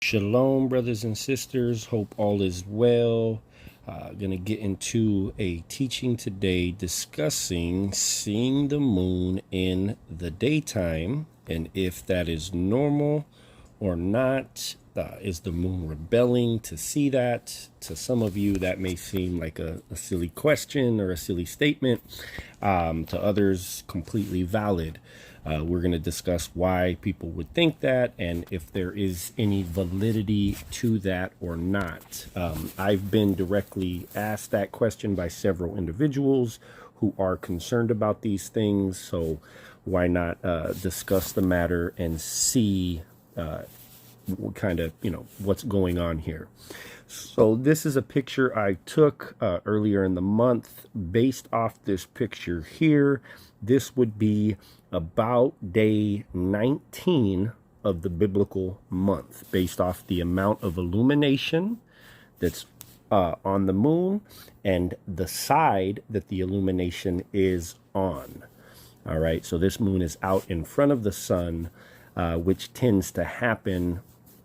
Shalom, brothers and sisters. Hope all is well. Going to get into a teaching today discussing seeing the moon in the daytime and if that is normal or not. Is the moon rebelling to see that? To some of you, that may seem like a silly question or a silly statement. To others, completely valid. We're going to discuss why people would think that and if there is any validity to that or not. I've been directly asked that question by several individuals who are concerned about these things. So why not discuss the matter and see kind of, what's going on here. So this is a picture I took earlier in the month. Based off this picture here, this would be about day 19 of the biblical month, based off the amount of illumination that's on the moon and the side that the illumination is on. All right, so this moon is out in front of the sun, which tends to happen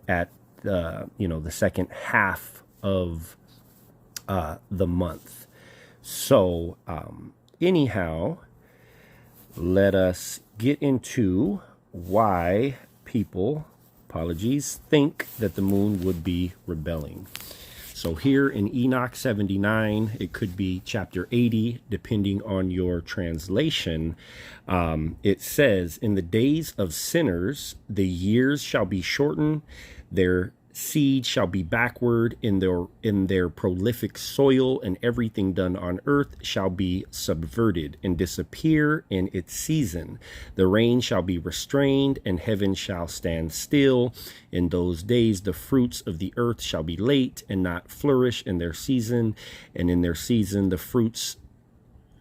at the second half of the month. So anyhow, let us get into why people, think that the moon would be rebelling. So here in Enoch 79, it could be chapter 80, depending on your translation. It says, in the days of sinners, the years shall be shortened, their seed shall be backward in their prolific soil, and everything done on earth shall be subverted and disappear in its season. The rain shall be restrained, and heaven shall stand still. In those days the fruits of the earth shall be late and not flourish in their season, and in their season the fruits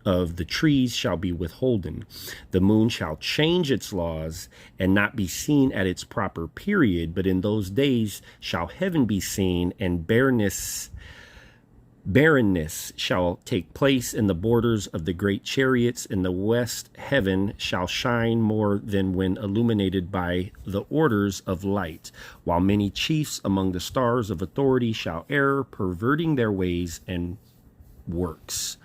of the trees shall be withholden. The moon shall change its laws and not be seen at its proper period, but in those days shall heaven be seen, and barrenness shall take place in the borders of the great chariots. In the west heaven shall shine more than when illuminated by the orders of light, while many chiefs among the stars of authority shall err, perverting their ways and works.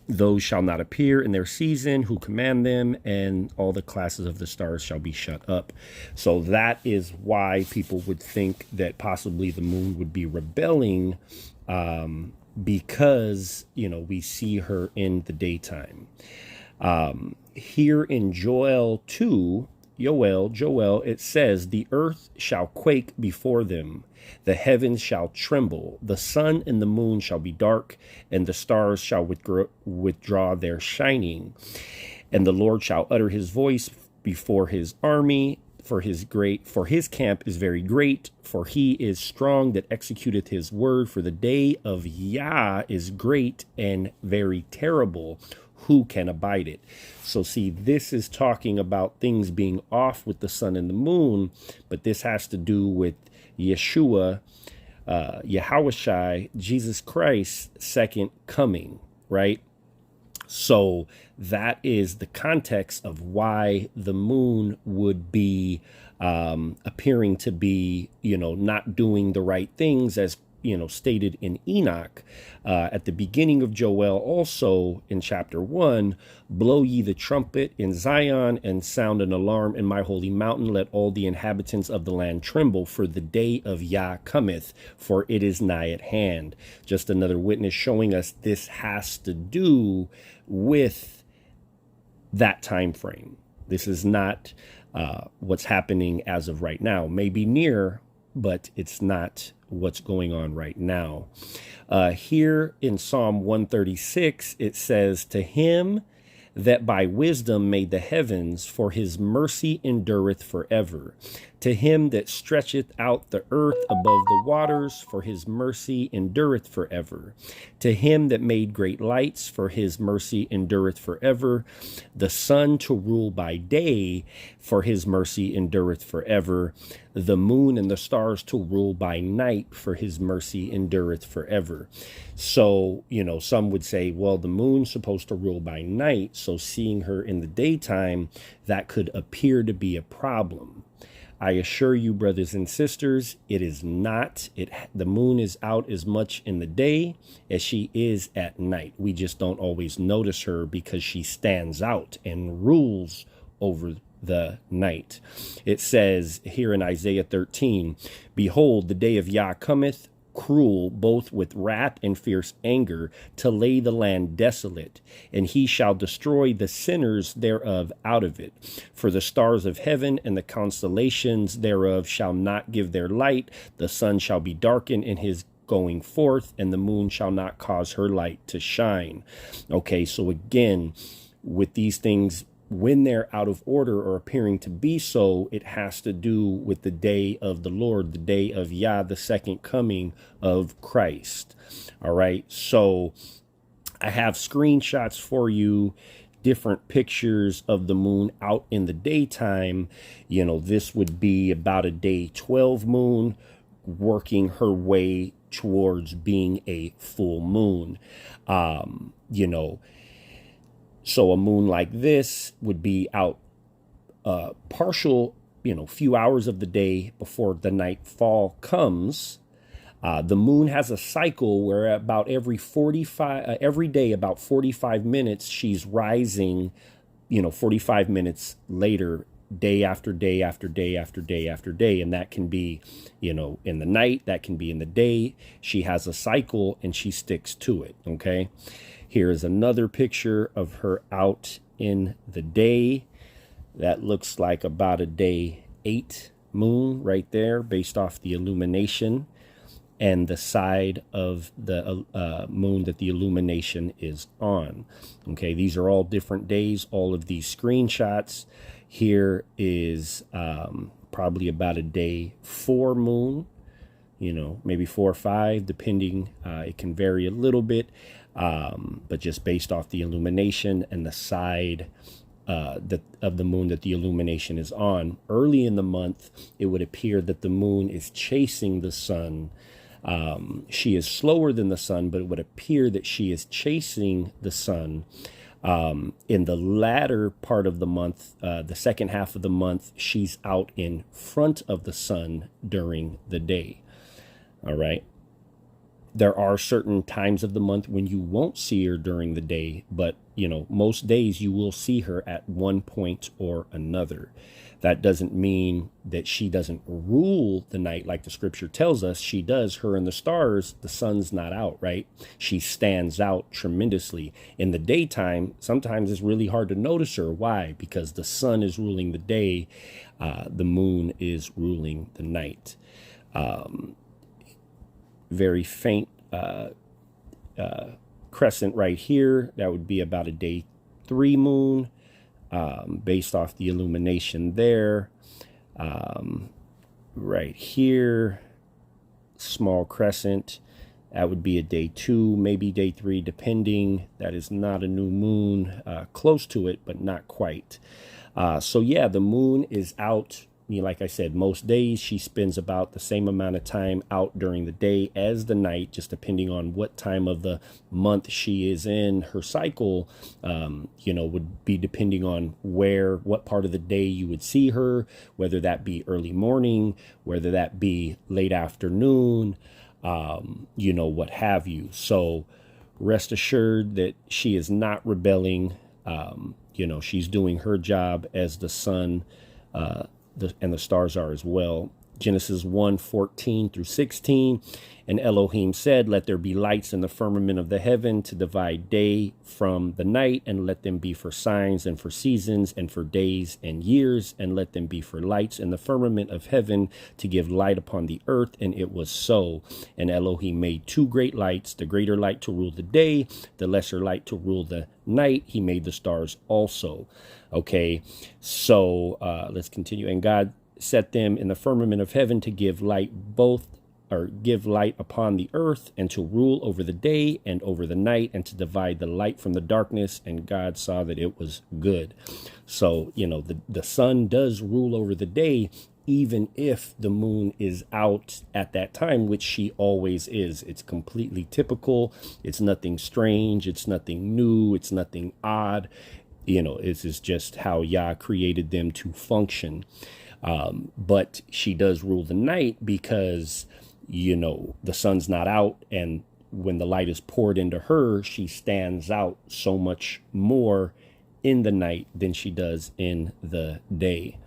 Those shall not appear in their season who command them, and all the classes of the stars shall be shut up. So that is why people would think that possibly the moon would be rebelling, because, we see her in the daytime. Here in Joel 2, it says, the earth shall quake before them. The heavens shall tremble. The sun and the moon shall be dark, and the stars shall withdraw their shining. And the Lord shall utter his voice before his army, for his camp is very great, for he is strong that executeth his word. For the day of Yah is great and very terrible. Who can abide it? So see, this is talking about things being off with the sun and the moon, but this has to do with Yeshua, Yahushai, Jesus Christ's second coming, right? So that is the context of why the moon would be appearing to be, not doing the right things, as stated in Enoch. At the beginning of Joel, also in chapter 1, blow ye the trumpet in Zion and sound an alarm in my holy mountain. Let all the inhabitants of the land tremble, for the day of Yah cometh, for it is nigh at hand. Just another witness showing us this has to do with that time frame. This is not what's happening as of right now. Maybe near, but it's not what's going on right now. Here in Psalm 136, it says, to him that by wisdom made the heavens, for his mercy endureth forever. To him that stretcheth out the earth above the waters, for his mercy endureth forever. To him that made great lights, for his mercy endureth forever. The sun to rule by day, for his mercy endureth forever. The moon and the stars to rule by night, for his mercy endureth forever. So, some would say, well, the moon's supposed to rule by night, so seeing her in the daytime, that could appear to be a problem. I assure you, brothers and sisters, it is not. The moon is out as much in the day as she is at night. We just don't always notice her because she stands out and rules over the night. It says here in Isaiah 13, behold, the day of Yah cometh, cruel, both with wrath and fierce anger, to lay the land desolate, and he shall destroy the sinners thereof out of it. For the stars of heaven and the constellations thereof shall not give their light, the sun shall be darkened in his going forth, and the moon shall not cause her light to shine. Okay, so again, with these things, when they're out of order or appearing to be so, it has to do with the day of the Lord, the day of Yah, the second coming of Christ. All right. So I have screenshots for you, different pictures of the moon out in the daytime. You know, this would be about a day 12 moon working her way towards being a full moon. So a moon like this would be out partial, few hours of the day before the nightfall comes. The moon has a cycle where about every day, about 45 minutes, she's rising, 45 minutes later, day after day after day after day after day. And that can be, in the night, that can be in the day. She has a cycle and she sticks to it. Okay. Here is another picture of her out in the day. That looks like about a day 8 moon right there, based off the illumination and the side of the moon that the illumination is on. Okay, these are all different days. All of these screenshots. Here is probably about a day 4 moon, maybe 4 or 5, depending. It can vary a little bit. But just based off the illumination and the side of the moon that the illumination is on. Early in the month, it would appear that the moon is chasing the sun. She is slower than the sun, but it would appear that she is chasing the sun. In the latter part of the month, the second half of the month, she's out in front of the sun during the day. All right. There are certain times of the month when you won't see her during the day, but, most days you will see her at one point or another. That doesn't mean that she doesn't rule the night like the scripture tells us. She does. Her and the stars, the sun's not out, right? She stands out tremendously. In the daytime, sometimes it's really hard to notice her. Why? Because the sun is ruling the day. The moon is ruling the night. Very faint crescent right here. That would be about a day 3 moon, based off the illumination there. Right here, small crescent. That would be a day 2, maybe day 3, depending. That is not a new moon. Close to it, but not quite. So yeah, the moon is out. Like I said, most days she spends about the same amount of time out during the day as the night, just depending on what time of the month she is in. Her cycle, would be depending on what part of the day you would see her, whether that be early morning, whether that be late afternoon, what have you. So rest assured that she is not rebelling. She's doing her job as the sun, and the stars are as well. Genesis 1:14 through 16. And Elohim said, let there be lights in the firmament of the heaven to divide day from the night, and let them be for signs and for seasons and for days and years, and let them be for lights in the firmament of heaven to give light upon the earth. And it was so. And Elohim made 2 great lights, the greater light to rule the day, the lesser light to rule the night. He made the stars also. Okay, so let's continue. And God set them in the firmament of heaven to give light upon the earth, and to rule over the day and over the night, and to divide the light from the darkness. And God saw that it was good. So, the sun does rule over the day, even if the moon is out at that time, which she always is. It's completely typical. It's nothing strange. It's nothing new. It's nothing odd. this is just how Yah created them to function. But she does rule the night because, the sun's not out, and when the light is poured into her, she stands out so much more in the night than she does in the day.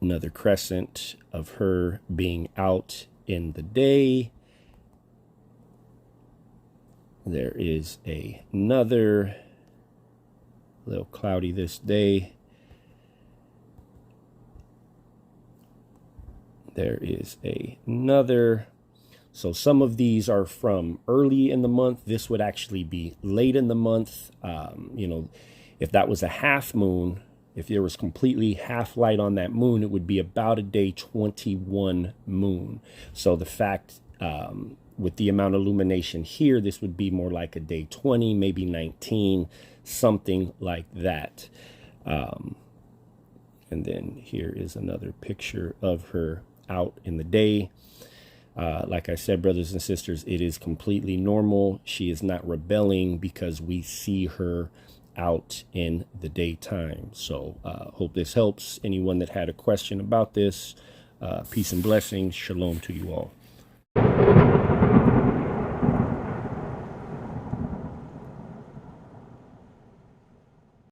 Another crescent of her being out in the day. There is another, little cloudy this day. There is another. So some of these are from early in the month. This would actually be late in the month. If that was a half moon, if there was completely half light on that moon, it would be about a day 21 moon. So the fact, with the amount of illumination here, this would be more like a day 20, maybe 19, something like that. And then here is another picture of her out in the day. Like I said, brothers and sisters, it is completely normal. She is not rebelling because we see her out in the daytime. So hope this helps anyone that had a question about this. Peace and blessings. Shalom to you all.